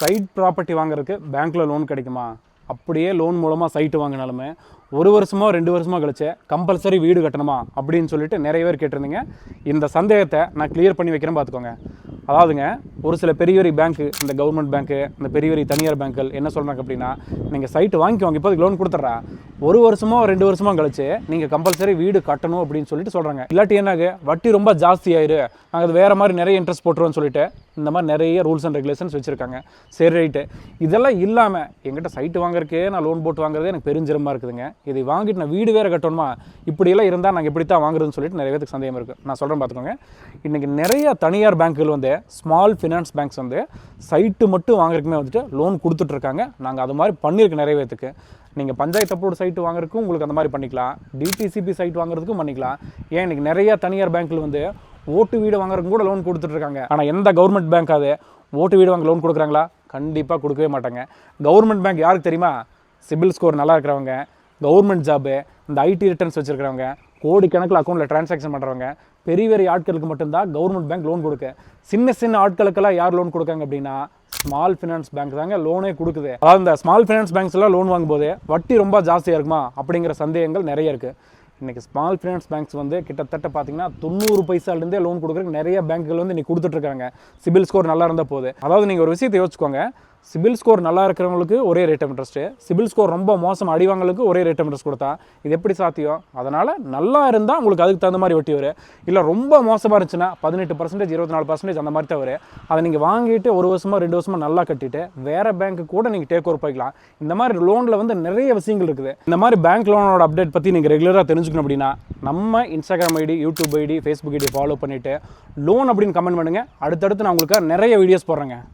Side property வாங்குறதுக்கு பேங்க்கில் loan கிடைக்குமா? அப்படியே லோன் மூலமாக சைட்டு வாங்கினாலுமே 1 வருஷமோ 2 வருஷமோ கழிச்சு கம்பல்சரி வீடு கட்டணுமா அப்படின்னு சொல்லிட்டு நிறைய பேர் கேட்டிருந்தீங்க. இந்த சந்தேகத்தை நான் கிளியர் பண்ணி வைக்கிறேன், பார்த்துக்கோங்க. அதாவதுங்க, ஒரு சில பெரிய பேங்க்கு, இந்த கவர்மெண்ட் பேங்க்கு, இந்த பெரிய தனியார் பேங்க்குகள் என்ன சொல்கிறாங்க அப்படின்னா, நீங்கள் சைட்டு வாங்கிக்கோங்க, இப்போதைக்கு லோன் கொடுத்துட்றா, 1 வருஷமோ 2 வருஷமோ கழிச்சு நீங்கள் கம்பல்சரி வீடு கட்டணும் அப்படின்னு சொல்லிட்டு சொல்கிறாங்க. இல்லாட்டி என்னாகு, வட்டி ரொம்ப ஜாஸ்தி ஆயிரு, நாங்கள் அது வேறு மாதிரி நிறைய இன்ட்ரெஸ்ட் போட்டுருவோன்னு சொல்லிட்டு இந்த மாதிரி நிறைய ரூல்ஸ் அண்ட் ரெகுலேஷன்ஸ் வச்சுருக்காங்க. சரி, ரைட்டு. இதெல்லாம் இல்லாமல் எங்கிட்ட சைட்டு வாங்குறதுக்கே நான் லோன் போட்டு வாங்குறதே எனக்கு பெருஞ்சிரமாக இருக்குதுங்க, இதை வாங்கிட்டு நான் வீடு வேறு கட்டணுமா, இப்படியெல்லாம் இருந்தால் நாங்கள் எப்படி தான் வாங்குறதுன்னு சொல்லிட்டு நிறைய பேருக்கு சந்தேகம் இருக்குது. நான் சொல்கிறேன், பார்த்துக்கோங்க. இன்றைக்கி நிறைய தனியார் பேங்க்குகள் வந்து, ஸ்மால் ஃபினான்ஸ் பேங்க்ஸ் வந்து சைட்டு மட்டும் வாங்குறதுக்குமே வந்துட்டு லோன் கொடுத்துட்ருக்காங்க. நாங்கள் அது மாதிரி பண்ணியிருக்கோம் நிறைய பேருக்கு. நீங்கள் பஞ்சாயத்து அப்ரூவ்டு சைட்டு வாங்குறதுக்கும் உங்களுக்கு அந்த மாதிரி பண்ணிக்கலாம், டிடிசிபி சைட் வாங்குறதுக்கும் பண்ணிக்கலாம். ஏன் இன்றைக்கி நிறைய தனியார் பேங்க்கில் வந்து ஓட்டு வீடு வாங்குறதுக்கு கூட லோன் கொடுத்துட்ருக்காங்க. ஆனால் எந்த கவர்மெண்ட் பேங்க்காவது ஓட்டு வீடு வாங்க லோன் கொடுக்குறாங்களா? கண்டிப்பாக கொடுக்கவே மாட்டாங்க. கவர்மெண்ட் பேங்க் யாருக்கு தெரியுமா? சிபில் ஸ்கோர் நல்லா இருக்கிறவங்க, கவர்மெண்ட் ஜாபு, இந்த ஐடி ரிட்டர்ன்ஸ் வச்சுருக்கிறவங்க, கோடிக்கணக்கில் அக்கௌண்ட்டில் டிரான்சாக்ஷன் பண்ணுறவங்க, பெரிய பெரிய ஆட்களுக்கு மட்டும்தான் கவர்மெண்ட் பேங்க் லோன் கொடுக்கு. சின்ன சின்ன ஆட்களுக்கெல்லாம் யார் லோன் கொடுக்காங்க அப்படின்னா, ஸ்மால் ஃபினான்ஸ் பேங்க் தாங்க லோனே கொடுக்குது. அதாவது இந்த ஸ்மால் ஃபினான்ஸ் பேங்க்ஸ் எல்லாம் லோன் வாங்கும்போது வட்டி ரொம்ப ஜாஸ்தியாக இருக்குமா அப்படிங்கிற சந்தேகங்கள் நிறைய இருக்குது. இன்றைக்கி ஸ்மால் ஃபினான்ஸ் பேங்க்ஸ் வந்து கிட்டத்தட்ட பார்த்தீங்கன்னா 90 பைசாலேருந்தே லோன் கொடுக்குறதுக்கு நிறைய பேங்க்குகள் வந்து இன்றைக்கி கொடுத்துட்ருக்காங்க. சிபில் ஸ்கோர் நல்லா இருந்தால் போகுது. அதாவது நீங்கள் ஒரு விஷயத்தை யோசிச்சுக்கோங்க, சிபில் ஸ்கோர் நல்லா இருக்கிறவங்களுக்கு ஒரே rate of interest, CIBIL score ரொம்ப மோசம் அடிவாங்களுக்கு ஒரே ரேட் ஆஃப் இன்ட்ரெஸ்ட் கொடுத்தா இது எப்படி சாத்தியம்? அதனால் நல்லா இருந்தால் உங்களுக்கு அதுக்கு தகுந்த மாதிரி வட்டி வரும். இல்லை ரொம்ப மோசமாக இருந்துச்சுன்னா 18%, 24% அந்த மாதிரி தான் வரும். அதை நீங்கள் வாங்கிட்டு 1 வருஷமோ 2 வருஷமோ நல்லா கட்டிட்டு வேறு பேங்க்கு கூட நீங்கள் டேக் ஓவர் பண்ணிக்கலாம். இந்த மாதிரி லோனில் வந்து நிறைய விஷயங்கள் இருக்குது. இந்த மாதிரி பேங்க் லோனோட அப்டேட் பற்றி நீங்கள் ரெகுலராக தெரிஞ்சுக்கணும் அப்படின்னா நம்ம Instagram ID, YouTube ID, Facebook ID follow பண்ணிவிட்டு லோன் அப்படின்னு கமெண்ட் பண்ணுங்கள். அடுத்தடுத்து நான் உங்களுக்கு நிறைய வீடியோஸ் போடுறேங்க.